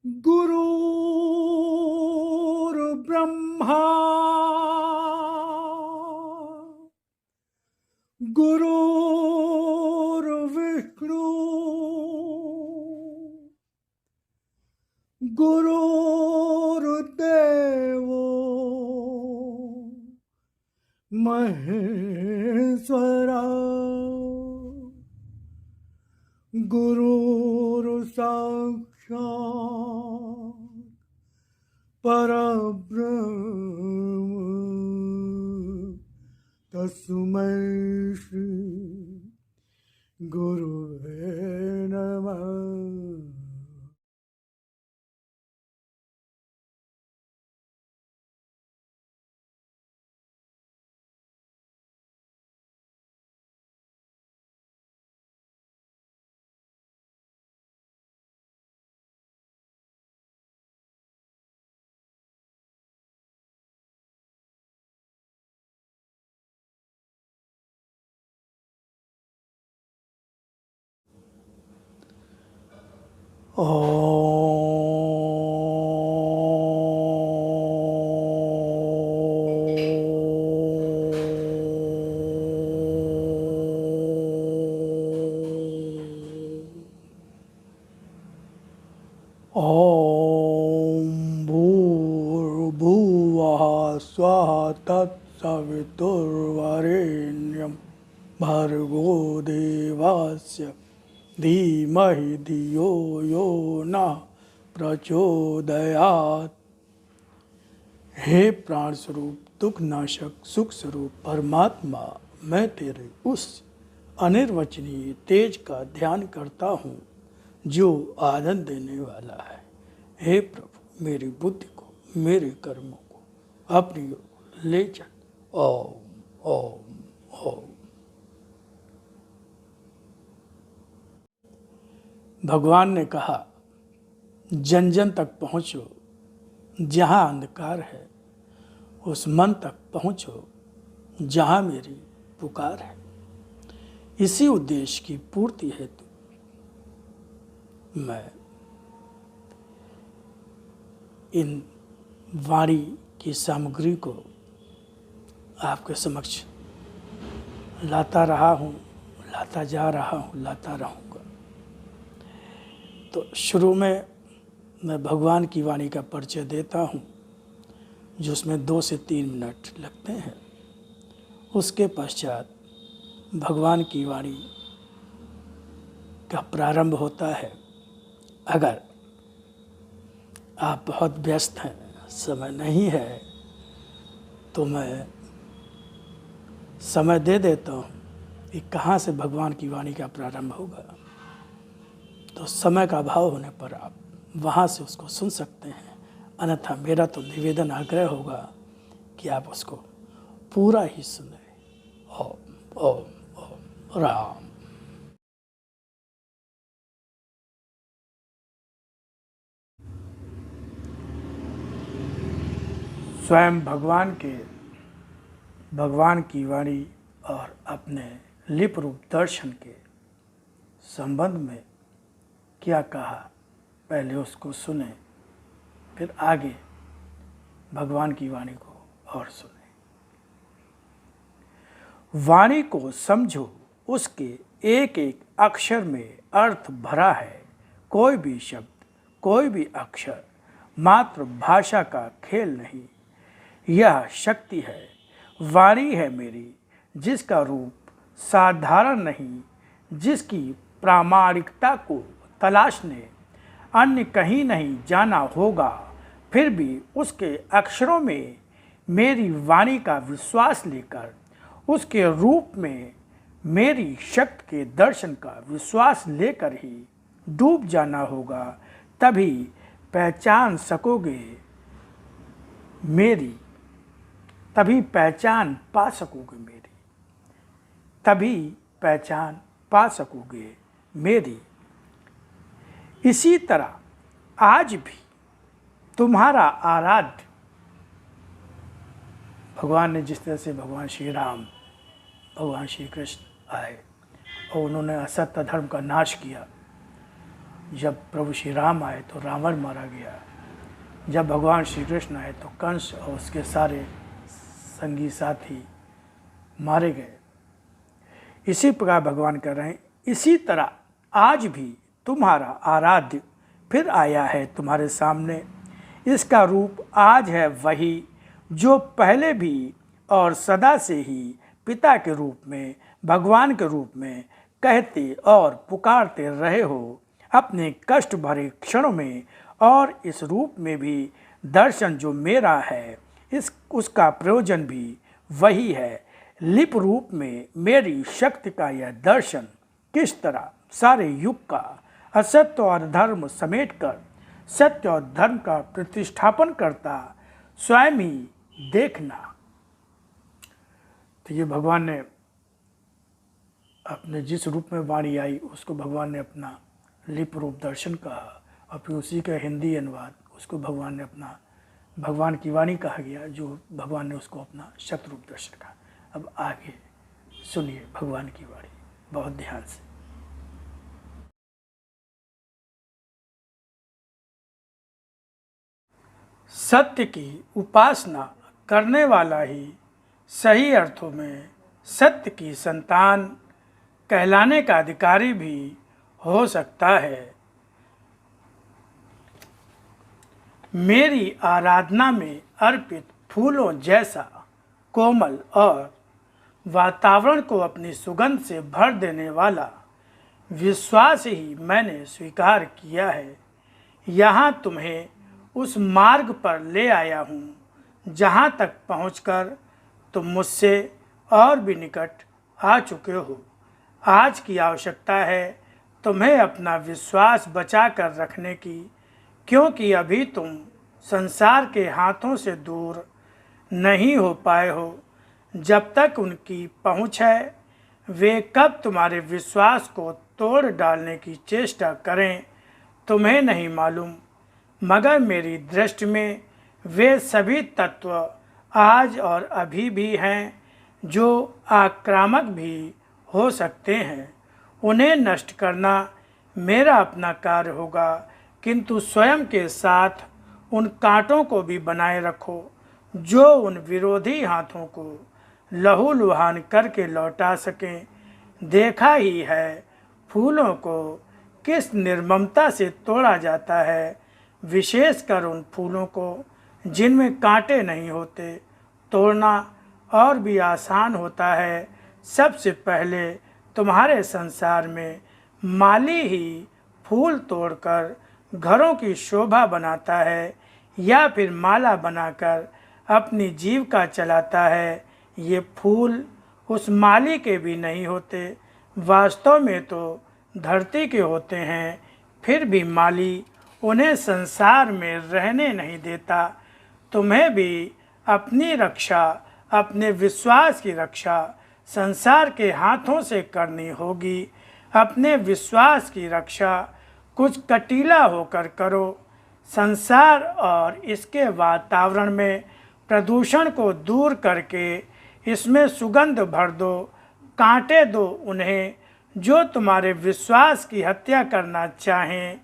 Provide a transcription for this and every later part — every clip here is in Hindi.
गुरुर्ब्रह्मा गुरुर्विष्णु गुरुर्देवो महेश्वरा गुरुर्साक्षात् परब्रह्म तस्मै श्री गुरुवे नमः। ॐ भूर्भुवः स्वः तत्सवितुर्वरेण्यं भर्गो देवस्य धीमहि धियो यो नः प्रचोदयात्। हे प्राण स्वरूप, दुख नाशक, सुख स्वरूप परमात्मा, मैं तेरे उस अनिर्वचनीय तेज का ध्यान करता हूँ जो आनंद देने वाला है। हे प्रभु, मेरी बुद्धि को, मेरे कर्मों को अपनी ओर ले चल। ओम ओम ओम। भगवान ने कहा, जन जन तक पहुँचो, जहाँ अंधकार है उस मन तक पहुँचो जहाँ मेरी पुकार है। इसी उद्देश्य की पूर्ति हेतु मैं इन वाणी की सामग्री को आपके समक्ष लाता रहा हूँ, लाता जा रहा हूँ, लाता रहूँगा। तो शुरू में मैं भगवान की वाणी का परिचय देता हूँ, जिसमें 2 से 3 मिनट लगते हैं। उसके पश्चात भगवान की वाणी का प्रारंभ होता है। अगर आप बहुत व्यस्त हैं, समय नहीं है, तो मैं समय दे देता हूँ कि कहाँ से भगवान की वाणी का प्रारंभ होगा। तो समय का अभाव होने पर आप वहाँ से उसको सुन सकते हैं, अन्यथा मेरा तो निवेदन आग्रह होगा कि आप उसको पूरा ही सुने। ओम ओम ओम राम। स्वयं भगवान की वाणी और अपने लिप रूप दर्शन के संबंध में क्या कहा, पहले उसको सुने, फिर आगे भगवान की वाणी को और सुने। वाणी को समझो, उसके एक एक अक्षर में अर्थ भरा है। कोई भी शब्द, कोई भी अक्षर मात्र भाषा का खेल नहीं, यह शक्ति है। वाणी है मेरी, जिसका रूप साधारण नहीं, जिसकी प्रामाणिकता को तलाशने अन्य कहीं नहीं जाना होगा, फिर भी उसके अक्षरों में मेरी वाणी का विश्वास लेकर, उसके रूप में मेरी शक्ति के दर्शन का विश्वास लेकर ही डूब जाना होगा। तभी पहचान सकोगे मेरी, तभी पहचान पा सकोगे मेरी, तभी पहचान पा सकोगे मेरी। इसी तरह आज भी तुम्हारा आराध्य भगवान ने जिस तरह से भगवान श्री राम, भगवान श्री कृष्ण आए और उन्होंने असत्य धर्म का नाश किया, जब प्रभु श्री राम आए तो रावण मारा गया, जब भगवान श्री कृष्ण आए तो कंस और उसके सारे संगी साथी मारे गए। इसी प्रकार भगवान कर रहे हैं, इसी तरह आज भी तुम्हारा आराध्य फिर आया है तुम्हारे सामने। इसका रूप आज है वही जो पहले भी और सदा से ही पिता के रूप में, भगवान के रूप में कहते और पुकारते रहे हो अपने कष्ट भरे क्षणों में। और इस रूप में भी दर्शन जो मेरा है उसका प्रयोजन भी वही है। लिप रूप में मेरी शक्ति का यह दर्शन किस तरह सारे युग का असत्य और धर्म समेटकर सत्य और धर्म का प्रतिष्ठापन करता स्वयं ही देखना। तो ये भगवान ने अपने जिस रूप में वाणी आई उसको भगवान ने अपना लिप रूप दर्शन कहा, और फिर उसी का हिंदी अनुवाद उसको भगवान ने अपना भगवान की वाणी कहा गया, जो भगवान ने उसको अपना शत रूप दर्शन कहा। अब आगे सुनिए भगवान की वाणी बहुत ध्यान से। सत्य की उपासना करने वाला ही सही अर्थों में सत्य की संतान कहलाने का अधिकारी भी हो सकता है। मेरी आराधना में अर्पित फूलों जैसा कोमल और वातावरण को अपनी सुगंध से भर देने वाला विश्वास ही मैंने स्वीकार किया है। यहाँ तुम्हें उस मार्ग पर ले आया हूँ जहाँ तक पहुँचकर तुम मुझसे और भी निकट आ चुके हो। आज की आवश्यकता है तुम्हें अपना विश्वास बचा कर रखने की, क्योंकि अभी तुम संसार के हाथों से दूर नहीं हो पाए हो। जब तक उनकी पहुँच है वे कब तुम्हारे विश्वास को तोड़ डालने की चेष्टा करें तुम्हें नहीं मालूम, मगर मेरी दृष्टि में वे सभी तत्व आज और अभी भी हैं जो आक्रामक भी हो सकते हैं। उन्हें नष्ट करना मेरा अपना कार्य होगा, किंतु स्वयं के साथ उन कांटों को भी बनाए रखो जो उन विरोधी हाथों को लहूलुहान करके लौटा सकें। देखा ही है फूलों को किस निर्ममता से तोड़ा जाता है, विशेषकर उन फूलों को जिनमें कांटे नहीं होते। तोड़ना और भी आसान होता है। सबसे पहले तुम्हारे संसार में माली ही फूल तोड़कर घरों की शोभा बनाता है या फिर माला बनाकर अपनी जीविका चलाता है। ये फूल उस माली के भी नहीं होते, वास्तव में तो धरती के होते हैं। फिर भी माली उन्हें संसार में रहने नहीं देता। तुम्हें भी अपनी रक्षा, अपने विश्वास की रक्षा संसार के हाथों से करनी होगी। अपने विश्वास की रक्षा कुछ कटीला होकर करो। संसार और इसके वातावरण में प्रदूषण को दूर करके इसमें सुगंध भर दो। कांटे दो उन्हें जो तुम्हारे विश्वास की हत्या करना चाहें।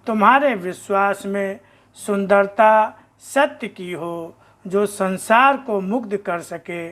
तुम्हारे विश्वास में सुंदरता सत्य की हो जो संसार को मुग्ध कर सके।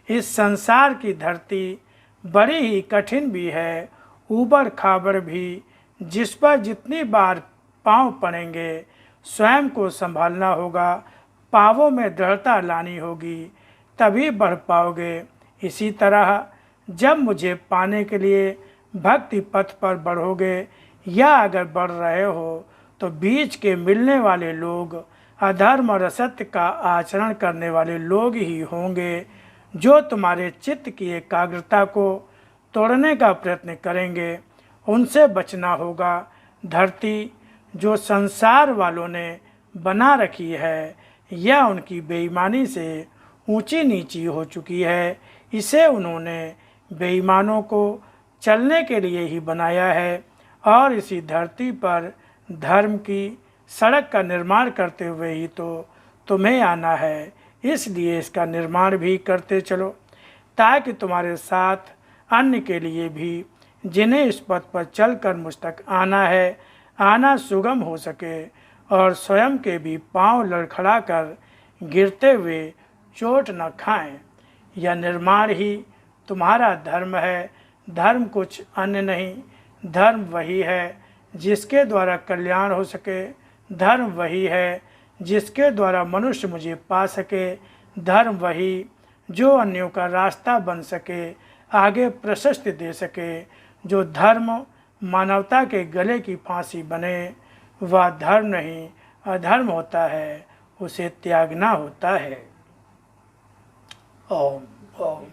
इस संसार की धरती बड़ी ही कठिन भी है, ऊबड़ खाबड़ भी, जिस पर जितनी बार पांव पड़ेंगे स्वयं को संभालना होगा। पांवों में दृढ़ता लानी होगी, तभी बढ़ पाओगे। इसी तरह जब मुझे पाने के लिए भक्ति पथ पर बढ़ोगे या अगर बढ़ रहे हो तो बीच के मिलने वाले लोग अधर्म और असत्य का आचरण करने वाले लोग ही होंगे जो तुम्हारे चित्त की एकाग्रता को तोड़ने का प्रयत्न करेंगे। उनसे बचना होगा। धरती जो संसार वालों ने बना रखी है यह उनकी बेईमानी से ऊंची नीची हो चुकी है। इसे उन्होंने बेईमानों को चलने के लिए ही बनाया है और इसी धरती पर धर्म की सड़क का निर्माण करते हुए ही तो तुम्हें आना है। इसलिए इसका निर्माण भी करते चलो ताकि तुम्हारे साथ अन्य के लिए भी जिन्हें इस पथ पर चलकर मुझ तक आना है आना सुगम हो सके और स्वयं के भी पांव लड़खड़ा कर गिरते हुए चोट न खाएं। यह निर्माण ही तुम्हारा धर्म है। धर्म कुछ अन्य नहीं, धर्म वही है जिसके द्वारा कल्याण हो सके। धर्म वही है जिसके द्वारा मनुष्य मुझे पा सके। धर्म वही जो अन्यों का रास्ता बन सके, आगे प्रशस्ति दे सके। जो धर्म मानवता के गले की फांसी बने वह धर्म नहीं अधर्म होता है, उसे त्यागना होता है। ओम ओम।